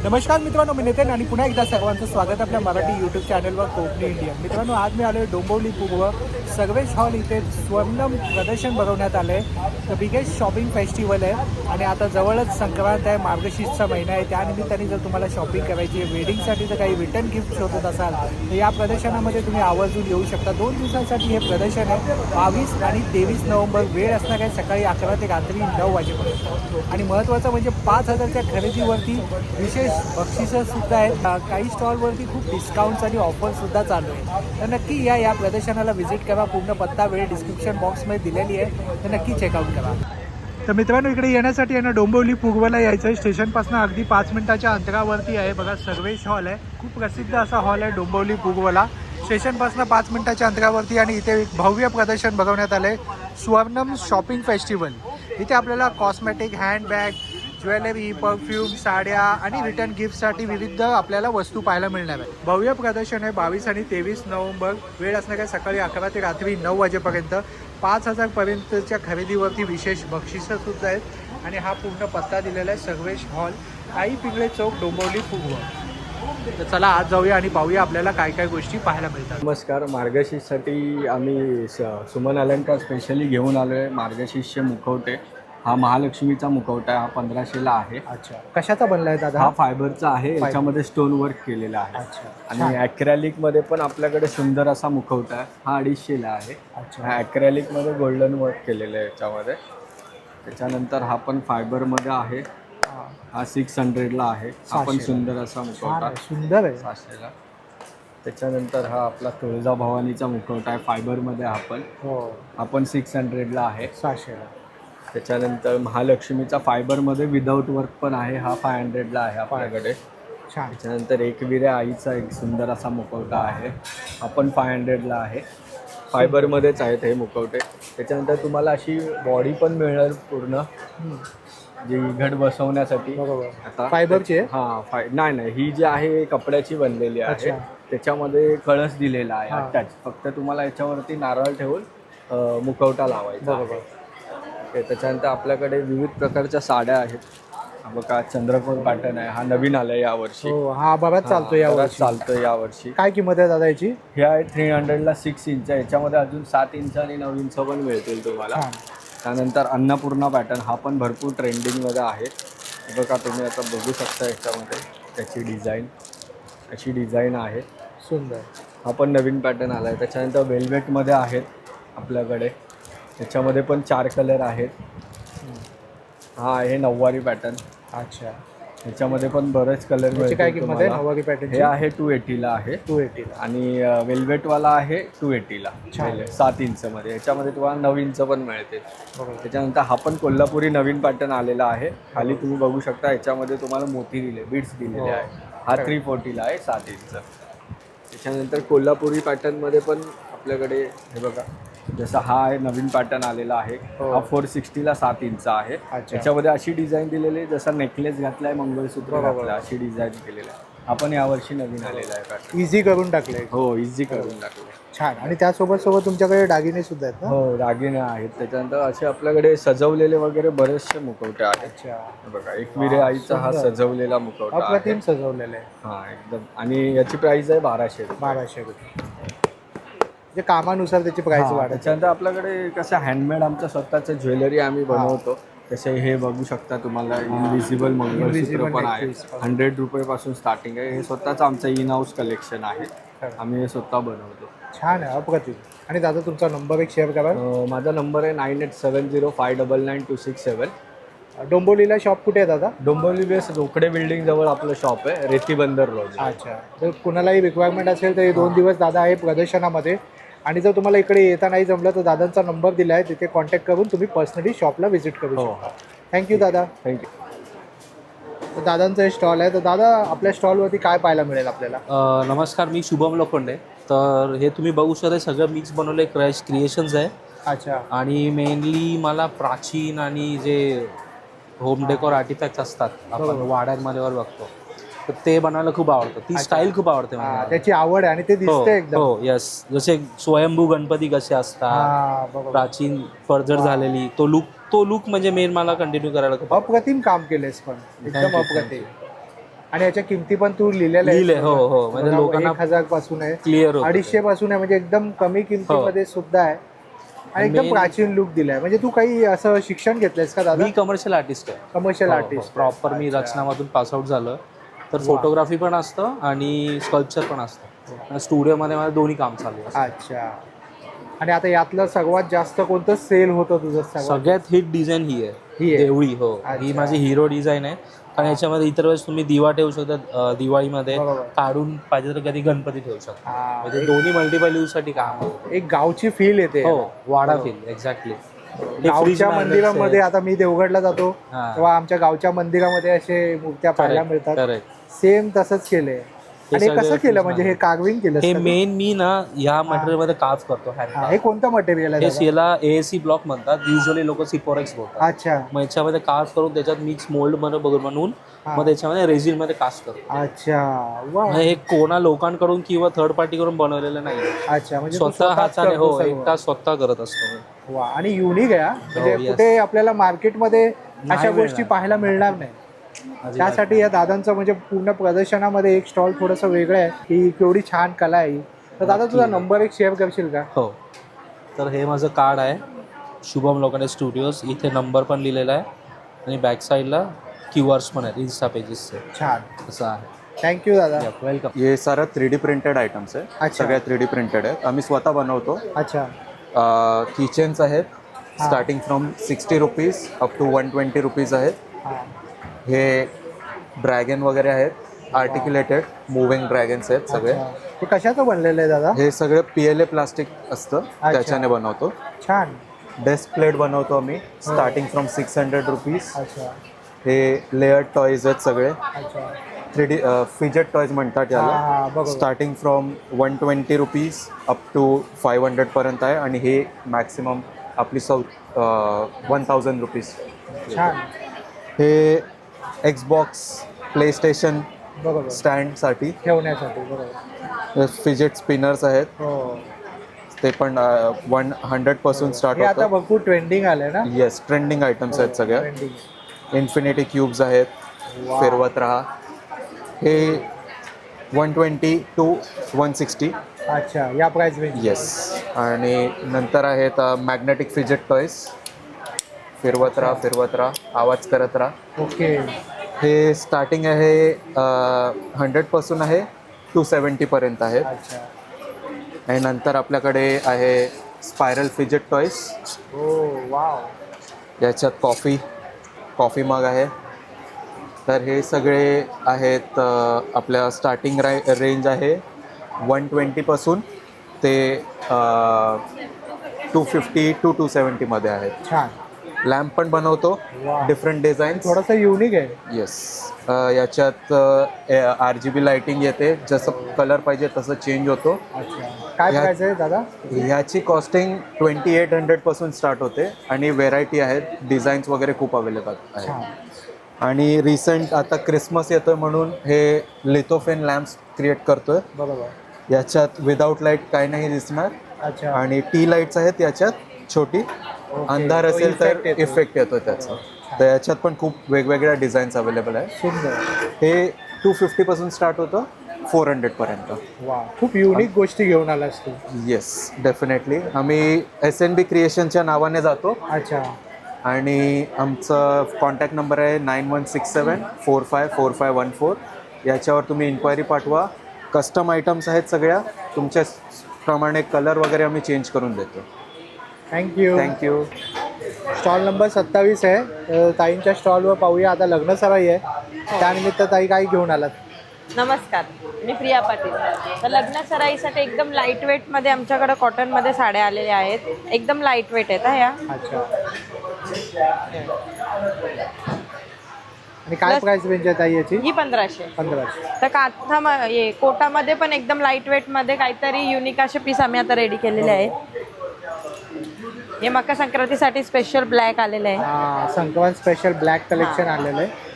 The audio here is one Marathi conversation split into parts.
नमस्कार मित्रांनो, मी नितीन आणि पुन्हा एकदा सर्वांचं स्वागत आपल्या मराठी यूट्यूब चॅनलवर कोकणी इंडियन. मित्रांनो, आज मी आलो आहे डोंबिवली पूर्व सर्वेश हॉल इथे स्वर्णम प्रदर्शन भरवण्यात आलं आहे. द बिगेस्ट शॉपिंग फेस्टिवल आहे आणि आता जवळच संक्रांत आहे, मार्गशीर्षचा महिना आहे. त्यानिमित्ताने जर तुम्हाला शॉपिंग करायची आहे, वेडिंगसाठी जर काही रिटर्न गिफ्ट शोधत असाल तर या प्रदर्शनामध्ये तुम्ही आवर्जून येऊ शकता. 2 दिवसांसाठी हे प्रदर्शन आहे. 22 आणि 23 नोव्हेंबर. वेळ असणार आहे सकाळी 11 ते रात्री 9 वाजेपर्यंत. आणि महत्त्वाचं म्हणजे 5,000च्या खरेदीवरती विशेष बक्षिसं सुद्धा आहेत. काही स्टॉलवरती खूप डिस्काउंट्स आणि ऑफरसुद्धा चालू आहे. तर नक्की या प्रदर्शनाला व्हिजिट करा. पूर्ण पत्ता वेळ डिस्क्रिप्शन बॉक्समध्ये दिलेली आहे, तर नक्की चेकआउट करा. तर मित्रांनो, इकडे येण्यासाठी आहे ना, डोंबिवली पूर्वला यायचं आहे. स्टेशनपासून अगदी 5 मिनिटाच्या अंतरावरती आहे. बघा, सर्वेश हॉल आहे. खूप प्रसिद्ध असा हॉल आहे डोंबिवली पूर्वला. स्टेशनपासून 5 मिनिटाच्या अंतरावरती आणि इथे एक भव्य प्रदर्शन बघवण्यात आलं आहे, स्वर्णम शॉपिंग फेस्टिवल. इथे आपल्याला कॉस्मेटिक, हँडबॅग, ज्वेलरी, परफ्यूम, साड्या आणि रिटर्न गिफ्टसाठी विविध आपल्याला वस्तू पाहायला मिळणार आहे. भव्य प्रदर्शन आहे. 22 आणि 23 नोव्हेंबर. वेळ असणार आहे सकाळी 11 ते रात्री 9 वाजेपर्यंत. 5,000 पर्यंतच्या खरेदीवरती विशेष बक्षिसं सुद्धा आहेत. आणि हा पूर्ण पत्ता दिलेला आहे, सर्वेश हॉल, आई पिंगळे चौक, डोंबिवली पूर्व. तर चला आज जाऊया आणि पाहूया आपल्याला काय काय गोष्टी पाहायला मिळतात. नमस्कार. मार्गशीर्षसाठी आम्ही सुमन अलंकार स्पेशली घेऊन आलो आहे. मार्गशीर्ष मुखवटे. हा महालक्ष्मीचा मुखवटा आहे. हा 1500ला आहे. अच्छा, कशाचा बनला आहे दादा? हा फायबरचा आहे. याच्यामध्ये स्टोन वर्क केलेला आहे. अच्छा. आणि ॲक्रेलिकमध्ये पण आपल्याकडे सुंदर असा मुखवटा आहे. हा 250ला आहे. अच्छा. हा ॲक्रेलिकमध्ये गोल्डन वर्क केलेलं आहे याच्यामध्ये. त्याच्यानंतर हा पण फायबरमध्ये आहे. हा 600ला आहे. हा पण सुंदर असा मुखवटा, सुंदर आहे. 600ला. त्याच्यानंतर हा आपला तुळजाभवानीचा मुखवटा आहे. फायबरमध्ये हा पण 600ला आहे. 600ला. त्याच्यानंतर महालक्ष्मीचा फायबरमध्ये विदाऊट वर्क पण आहे. हा 500ला आहे आपल्याकडे. छान. त्याच्यानंतर एकविऱ्या आईचा एक सुंदर असा मुखवटा आहे. हा पण 500ला आहे. फायबरमध्येच आहेत हे मुखवटे. त्याच्यानंतर तुम्हाला अशी बॉडी पण मिळेल पूर्ण, जी घट बसवण्यासाठी. आता फायबरची आहे? हां, नाही, ही जी आहे कपड्याची बनलेली आहे. त्याच्यामध्ये कळस दिलेला आहे अटॅच. फक्त तुम्हाला याच्यावरती नारळ ठेवून मुखवटा लावायचा. बरोबर. त्याच्यानंतर आपल्याकडे विविध प्रकारच्या साड्या आहेत. हा बघा, चंद्रकोर पॅटर्न आहे. हा नवीन आलाय यावर्षी. हा बराच चालतोय यावर्षी. काय किंमत आहे दादा याची? हे आहे 300ला 6 इंच. याच्यामध्ये अजून 7 इंच आणि 9 इंच पण मिळतील तुम्हाला. त्यानंतर अन्नपूर्णा पॅटर्न. हा पण भरपूर ट्रेंडिंगमध्ये आहे. बघा, तुम्ही आता बघू शकता याच्यामध्ये त्याची डिझाईन, अशी डिझाईन आहे. सुंदर. हा पण नवीन पॅटर्न आला आहे. त्याच्यानंतर वेल्वेटमध्ये आहेत आपल्याकडे. त्याच्यामध्ये पण 4 कलर आहेत. हा आहे नऊवारी पॅटर्न. अच्छा. ह्याच्यामध्ये पण बरेच कलर मिळतील. काय किंमत आहे नऊवारी पॅटर्न? हे आहे 280ला आहे. 280ला. आणि वेल्वेटवाला आहे 280ला. 7 इंचमध्ये. ह्याच्यामध्ये तुम्हाला 9 इंच पण मिळते. त्याच्यानंतर हा पण कोल्हापुरी नवीन पॅटर्न आलेला आहे. खाली तुम्ही बघू शकता, याच्यामध्ये तुम्हाला मोती दिले, बीड्स दिलेले आहे. हा 340ला आहे, 7 इंच. त्याच्यानंतर कोल्हापुरी पॅटर्नमध्ये पण आपल्याकडे हे बघा, जसं हा आहे नवीन पॅटर्न आलेला आहे. हा 460ला 7 इंच आहे. याच्यामध्ये अशी डिझाईन दिलेली आहे, जसा नेकलेस घातलाय, मंगळसूत्र घातलं, अशी डिझाईन केलेली आहे. हा पण यावर्षी नवीन आलेला आहे पॅटर्न. इझी करून टाकले. हो, इझी करून टाकले. छान. आणि त्यासोबत तुमच्याकडे दागिने सुद्धा आहेत ना? हो, दागिने आहेत. त्याच्यानंतर असे आपल्याकडे सजवलेले वगैरे बरेचसे मुखवटे आहेत. अच्छा. बघा, एकविरे आईचा हा सजवलेला मुखवटा अप्रतिम सजवलेला आहे. हा, एकदम. आणि याची प्राइस आहे 1200 रुपये. 1200 रुपये. म्हणजे कामानुसार त्याची प्राइस वाढते. त्याच्यानंतर आपल्याकडे कसं हँडमेड आमचं स्वतःचं ज्वेलरी आम्ही बनवतो. तसे हे बघू शकता, तुम्हाला इनविजिबल मंगळसूत्र पण आहे. 100 रुपयेपासून स्टार्टिंग आहे. हे स्वतःच आमचं इन हाऊस कलेक्शन आहे. आम्ही हे स्वतः बनवतो. छान आहे, अप्रतिम. आणि दादा तुमचा नंबर एक शेअर करा. माझा नंबर आहे 9870599267. डोंबिवलीला शॉप कुठे आहे दादा? डोंबिवली बेस रोकडे बिल्डिंग जवळ आपलं शॉप आहे, रेती बंदर रोड. अच्छा. तर कुणालाही रिक्वायरमेंट असेल तर हे 2 दिवस दादा आहे प्रदर्शनामध्ये. आणि जर तुम्हाला इकडे येता नाही जमलं तर दादांचा नंबर दिला आहे, तिथे कॉन्टॅक्ट करून तुम्ही पर्सनली शॉपला व्हिजिट करू शकता. थँक्यू दादा. थँक्यू. तर दादांचं हे स्टॉल आहे. तर दादा, आपल्या स्टॉलवरती काय पाहायला मिळेल आपल्याला? नमस्कार, मी शुभम लोखंडे. तर हे तुम्ही बघू शकता, सगळं मिक्स बनवलं आहे, क्रिएशन्स आहे. अच्छा. आणि मेनली मला प्राचीन आणि जे होम डेकोर आर्टिफॅक्ट्स असतात, आपण वाड्यांमध्ये वर बघतो, तर ते बनायला खूप आवडतं. ती स्टाईल खूप आवडते मला. त्याची आवड आहे आणि ते दिसते एकदम. हो, यस. जसे स्वयंभू गणपती कसे असतात, प्राचीन फर्जर झालेली, तो लुक म्हणजे मेन मला कंटिन्यू करायला खूप अप्रतिम काम केलेस पण, एकदम अप्रतिम. आणि याच्या किमती पण तू लिहिलेल्या लिहिले हो हो, म्हणजे लोकांना 1000 पासून आहे, क्लिअर होतं 250 पासून आहे, म्हणजे एकदम कमी किमतीमध्ये सुद्धा आहे आणि एकदम main- प्राचीन लुक दिलाय. म्हणजे तू काही असं शिक्षण घेतलंयस का दादा? मी कमर्शियल आर्टिस्ट आहे. कमर्शियल आर्टिस्ट प्रॉपर मी रचनामधून पासआउट झालं. तर फोटोग्राफी पण असतं आणि स्कल्पचर पण असतं. स्टुडिओमध्ये माझं दोन्ही काम चालू आहे. अच्छा. आणि आता यातलं सर्वात जास्त कोणतं सेल होतं तुझं? सगळ्यात हिट डिझाईन ही ही आहे, आहे? देवळी. हो, ही अच्छा. माझी हिरो डिझाईन आहे. कारण याच्यामध्ये इतर वेळेस तुम्ही दिवा ठेवू शकता, दिवाळीमध्ये बरोबर. काढून पाहिजे तर कधी गणपती ठेवू शकता. हा. म्हणजे दोन्ही मल्टिपल यूज साठी काम आहे. एक गावची फील येते. हो, वाडा फील एक्झॅक्टली. गावच्या मंदिरामध्ये आता मी देवगडला जातो हा. तेव्हा आमच्या गावच्या मंदिरामध्ये असे मूर्त्या पाहायला मिळतात. करेक्ट. सेम तसंच केलंय. आणि हे सगळे कसं केलं, fuse म्हणजे हे कार्विंग केलं? हे मेन मी ना ह्या मटेरियल मध्ये कार्व करतो. हे कोणतं मटेरियल आहे हे दादा? याला AAC ब्लॉक म्हणतात. युजली लोक सिपोरेक्स बोलतात. अच्छा मग याच्यामध्ये कास्ट करून त्याच्यात मिक्स मोल्ड मध्ये बनवून मग त्याच्यामध्ये रेझिन मध्ये कास्ट करतो. अच्छा. वा. म्हणजे हे कोणा लोकांकडून किंवा थर्ड पार्टी कडून बनवलेलं नाही. अच्छा, म्हणजे तू स्वतः स्वतःच हाताने करतो हो सर्व. एकटा स्वतः करत असतो. वा. आणि युनिक आहे हा. म्हणजे yes. कुठे आपल्याला मार्केटमध्ये अशा नाही गोष्टी मिळणार. पाहायला मिळणार नाही. त्यासाठी या दादांचं म्हणजे पूर्ण प्रदर्शनामध्ये एक स्टॉल थोडंसं वेगळं आहे की केवढी छान कला आहे ही. तर दादा तुझा नंबर एक शेअर करशील का? हो, तर हे माझं कार्ड आहे, शुभम लोखंडे स्टुडिओज. इथे नंबर पण लिहिलेला आहे आणि बॅक साईडला QRs पण आहेत इन्स्टा पेजेसचे. छान, असं आहे. थँक्यू दादा. वेलकम. हे सारा 3D प्रिंटेड आयटम्स आहे. अच्छा. सगळ्या 3D प्रिंटेड आहेत. आम्ही स्वतः बनवतो. अच्छा. किचन्स आहेत starting from 60 rupees up to 120 rupees आहेत. हां. हे ड्रॅगन वगैरे आहेत, आर्टिक्युलेटेड मुव्हिंग ड्रॅगन्स आहेत सगळे. अच्छा. हे कशाचं बनलेलं आहे दादा? हे सगळं PLA प्लास्टिक असतं, त्याच्याने बनवतो. छान. डेस्क प्लेट बनवतो आम्ही स्टार्टिंग फ्रॉम 600 रुपीज. अच्छा. हे लेअर्ड टॉयज आहेत सगळे. अच्छा. 3D फिजेट टॉयज म्हणतात याला. हां, बरोबर. Starting from 120 rupees up to 500 पर्यंत आहे आणि हे मॅक्सिमम आपली 1000 रुपीज. छान. हे Xbox प्ले स्टेशन बरोबर. स्टँडसाठी ठेवण्यासाठी. बरोबर. फिजेट स्पिनर्स आहेत, हो. ते पण 100 पासून स्टार्ट हे आता होतं. भरपूर ट्रेंडिंग आलंय ना? येस, ट्रेंडिंग आयटम्स आहेत सगळ्या. ट्रेंडिंग. इन्फिनिटी क्यूब्स आहेत, वा. फिरवत राहा. हे 120 टू 160. अच्छा, या प्राइस रेंज. येस. आणि नंतर आहेत मॅग्नेटिक फिजेट टॉयज. फिरवत राहा, आवाज करत राहा. ओके. हे स्टार्टिंग आहे 100 पासून आहे 270 पर्यंत आहेत. अच्छा. आणि नंतर आपल्याकडे आहे स्पायरल फिजेट टॉयज. ओ वाव. याच्यात कॉफी मग आहे. तर हे सगळे आहेत आपल्या स्टार्टिंग रेंज आहे 120 पासून ते 250 टू 270 मध्ये आहेत. छान. लॅम्प पण बनवतो, वा. Different design. थोडंसं युनिक आहे. येस. याच्यात RGB लाइटिंग येते, जसं कलर पाहिजे तसं चेंज होतो. अच्छा. काय या- प्राइस आहे दादा? ह्याची कॉस्टिंग 2800 पासून स्टार्ट होते आणि व्हेरायटी आहेत, डिझाईन्स वगैरे खूप अवेलेबल आहेत. छान. आणि रिसेंट आता क्रिसमस येतोय म्हणून हे लिथोफेन लॅम्प्स क्रिएट करतोय. बरोबर. याच्यात विदाऊट लाईट काही नाही दिसणार अच्छा. आणि टी लाईट्स आहेत याच्यात छोटी. ओके. अंधार तो असेल तर effect येतो. इफेक्ट येतो त्याचा. तर याच्यात पण खूप वेगवेगळ्या डिझाईन्स अवेलेबल आहे. सुंदर. हे 250 पासून स्टार्ट होतं 400 पर्यंत. वा, खूप युनिक गोष्टी घेऊन आलास तू. Yes, definitely. आम्ही SNB क्रिएशनच्या नावाने जातो अच्छा. आणि आमचा कॉन्टॅक्ट नंबर आहे 9167454514. याच्यावर तुम्ही इन्क्वायरी पाठवा. कस्टम आयटम्स आहेत सगळ्या, तुमच्या प्रमाणे कलर वगैरे आम्ही चेंज करून देतो. थँक्यू. थँक्यू. स्टॉल नंबर 27 आहे. ताईंच्या स्टॉलवर पाहूया. आता लग्न सराई आहे, त्यानिमित्त ताई काही घेऊन आलात? नमस्कार, मी प्रिया पाटील. तर लग्न सराईसाठी एकदम लाईट वेटमध्ये आमच्याकडे कॉटनमध्ये साड्या आलेल्या आहेत. एकदम लाईट वेट आहेत ह्या. अच्छा. आणि काय Plus- प्राइस रेंज आहे ताई याची? ही 1500. 1500. तर कोटामध्ये पण एकदम लाईट वेटमध्ये काहीतरी युनिक असे पीस आम्ही आता रेडी केलेले आहेत. हे मकर संक्रांतीसाठी स्पेशल ब्लॅक आलेलं आहे. हा, संक्रांत स्पेशल ब्लॅक कलेक्शन आलेलं आहे.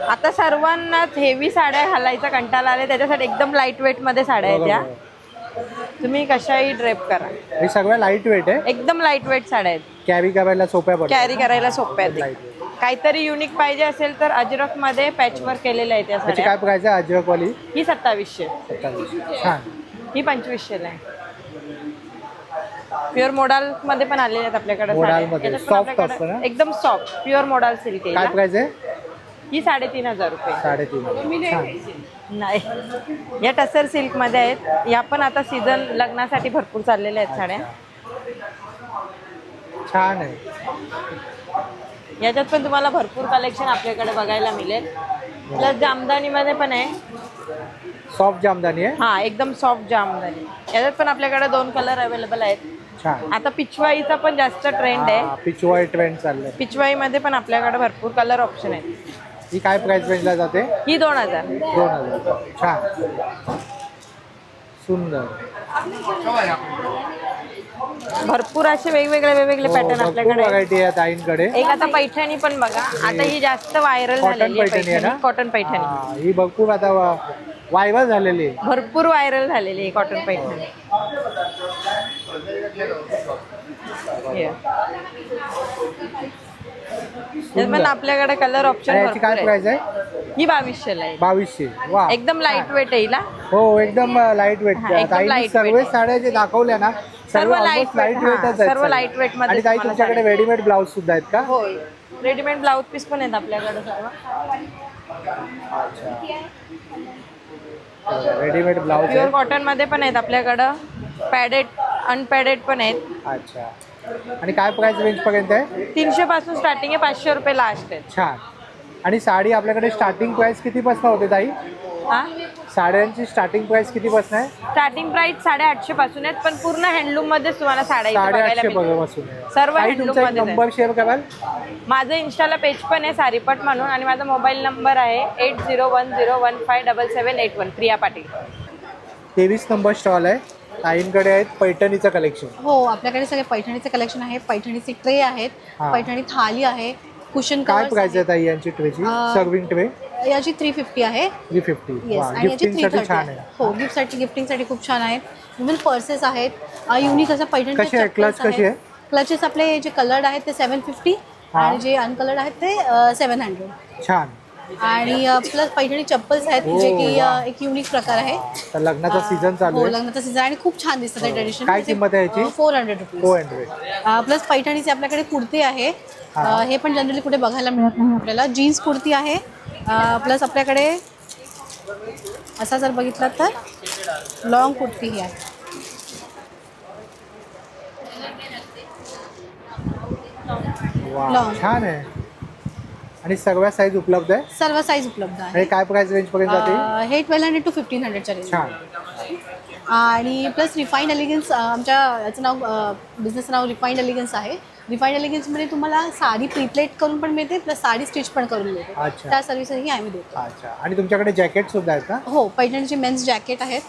आता सर्वांनाच हेवी साड्या घालायचा कंटाळा आले, त्याच्यासाठी एकदम लाईट वेटमध्ये साड्या आहेत त्या. बरोबर. तुम्ही कशाही ड्रेप करा. हे सगळं लाईट वेट आहे, एकदम लाईट वेट साड्या आहेत, कॅरी करायला सोप्या पडतात. कॅरी करायला सोप्या आहेत. Light weight. काहीतरी युनिक पाहिजे असेल तर अजरक मध्ये पॅचवर्क केलेलं आहे त्या त्याची साड्या. काय प्राइस आहे अजरकवाली? ही 2700, 27. छान. ही 2500 आहे. प्युअर मोडाल मध्ये पण आलेले आहेत आपल्याकडे मोडाल साड्या. मध्ये. याच्यात पण Soft आपल्याकडे असतं ना? एकदम सॉफ्ट प्युअर मोडाल सिल्क काय आहे. प्राइस आहे? ही 3500 रुपये. 3.5. छान. नाही, या टसर सिल्क मध्ये आहेत. या पण आता सीझन लग्नासाठी भरपूर चाललेल्या आहेत साड्या. छान आहे. याच्यात पण तुम्हाला भरपूर कलेक्शन आपल्याकडे बघायला मिळेल. प्लस जामदानी मध्ये पण आहे. सॉफ्ट जामदानी आहे. हा, एकदम सॉफ्ट जामदानी. याच्यात पण आपल्याकडे 2 कलर अवेलेबल आहेत. छान. आता पिचवाईचा पण जास्त ट्रेंड आहे. पिचवाई ट्रेंड चाललंय. पिचवाई मध्ये पण आपल्याकडे भरपूर कलर ऑप्शन आहेत. ही काय प्राइस रेंजला जाते? ही 2000. 2000. छान. सुंदर. भरपूर असे वेगवेगळे हो, पॅटर्न भरपूर आपल्याकडे आहेत. व्हरायटी आहे ताईंकडे. एक आता पैठणी पण बघा. आता ही जास्त व्हायरल कॉटन झालेली आहे पैठणी आहे ना? पैठणी. कॉटन पैठणी हा, ही भरपूर आता वायवा झालेली आहे. भरपूर व्हायरल झालेली आहे कॉटन पैठणी. Yeah. यात पण आपल्याकडे कलर ऑप्शन आणि याची भरपूर काय आहे. प्राइस आहे? ही 2200 ला आहे. 2200. वा. एकदम लाईट वेट आहे हिला. हो, एकदम लाईट वेट. हा, एकदम ताईंनी light सर्व weight. साड्या जे दाखवल्या ना सर्व almost light weight. लाईट हा, वेटच आहेत. सर्व light weight मध्ये आणि ताई तुम्हाला तुमच्याकडे साड्या. रेडीमेड ब्लाऊज सुद्धा आहेत का? होय, रेडीमेड ब्लाऊज पीस पण आहेत आपल्याकडे सर्व. रेडीमेड ब्लाऊज प्युअर आहे. कॉटन मध्ये पण आहेत आपल्याकडं. पॅडेड अनपॅडेड पण आहेत. अच्छा. आणि काय प्राइस रेंज पर्यंत आहे? 300 पासून स्टार्टिंग आहे. 500 रुपये लास्ट आहे. छान. आणि साडी आपल्याकडे स्टार्टिंग प्राइस कितीपासून होते ताई? हा, साड्यांची स्टार्टिंग प्राइस कितीपासून आहे? स्टार्टिंग प्राइस 850 पासून आहेत. पण पूर्ण हँडलूम मध्ये तुम्हाला साड्या इथे बघायला 850 मिळतील. पासून आहे. सर्व ताई हँडलूम तुमचा एक मध्ये नंबर शेअर कराल? माझं इन्स्टाला पेज पण आहे सारीपट म्हणून. आणि माझा मोबाईल नंबर आहे 8010157781. प्रिया पाटील. 23 नंबर स्टॉल आहे. ताईंकडे आहेत पैठणीचं कलेक्शन. हो, आपल्याकडे सगळे पैठणीचे कलेक्शन आहे. पैठणीचे ट्रे आहेत. हा. पैठणी थाली आहे. कुशन काय कव्हर्स प्राइस आहे ताई यांची ट्रेची? सर्विंग ट्रे याची 350 आहे. 350. येस, वा, आणि याची गिफ्टिंगसाठी 330 छान आहे. आहे. हो, गिफ्टसाठी गिफ्टिंगसाठी खूप छान आहेत. इव्हन पर्सेस आहेत. युनिक असं पैठणीचे कशी आहे? चप्पल्स क्लच कशी आहे? क्लचेस आपले जे कलर्ड आहेत ते 750 हा. आणि जे अनकलर्ड आहेत ते 700. छान. आणि प्लस पैठणी चप्पल्स आहेत हो, जे की वा. एक युनिक प्रकार आहे. तर लग्नाचा सीझन चालू हो, आहे. लग्नाचा सीझन आणि खूप छान दिसतात ते ट्रेडिशन. काय किंमत आहे याची? 400 रुपीज. 400. प्लस पैठणीचे आपल्याकडे कुर्ती आहे. हे पण जनरली कुठे बघायला मिळत नाही आपल्याला. जीन्स कुर्ती आहे. प्लस आपल्याकडे असा जर बघितला तर लॉंग कुर्ती ही आहे. वा, Long. छान आहे. आणि सर्व साईज उपलब्ध आहे. सर्व साईज उपलब्ध आहे. आणि काय प्राइस रेंज पर्यंत जाते? हे 1200 to 1500च्या रेंज. छान. आणि प्लस रिफाईंड एलिगन्स आमच्या याचं नाव बिझनेसचं नाव रिफाईंड एलिगन्स आहे. रिफाईंड एलिगन्समध्ये तुम्हाला साडी प्रीप्लेट करून पण मिळते प्लस साडी स्टिच पण करून मिळते. अच्छा. त्या सर्व्हिसही आम्ही देतो. अच्छा. आणि तुमच्याकडे जॅकेट सुद्धा आहेत का? हो, पैठणीचे मेन्स जॅकेट आहेत.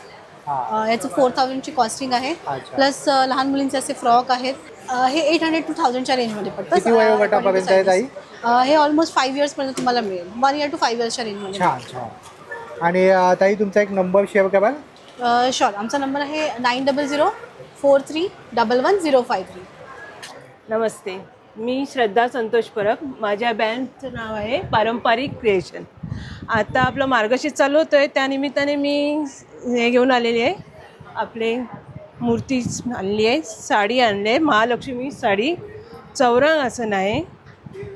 हा. याचं 4000ची कॉस्टिंग आहे. अच्छा. प्लस लहान मुलींचे असे फ्रॉक आहेत. हे 800 to 1000च्या रेंजमध्ये पडतं. किती वयोगटापर्यंत आहे ताई? हे ऑलमोस्ट 5 इयर्सपर्यंत तुम्हाला मिळेल. 1 year to 5 yearsच्या रेंजमध्ये. छान छान. आणि ताई तुमचा एक नंबर शेअर कराल? शुअर. आमचा नंबर आहे 9004311053. नमस्ते, मी श्रद्धा संतोष परब. माझ्या ब्रँडचं नाव आहे पारंपरिक क्रिएशन. आता आपलं मार्गशीर्ष चालू होतं आहे, त्यानिमित्ताने मी हे घेऊन आलेली आहे. आपले मूर्ती आणली आहे, साडी आणली आहे, महालक्ष्मी साडी, चौरंग आसन आहे.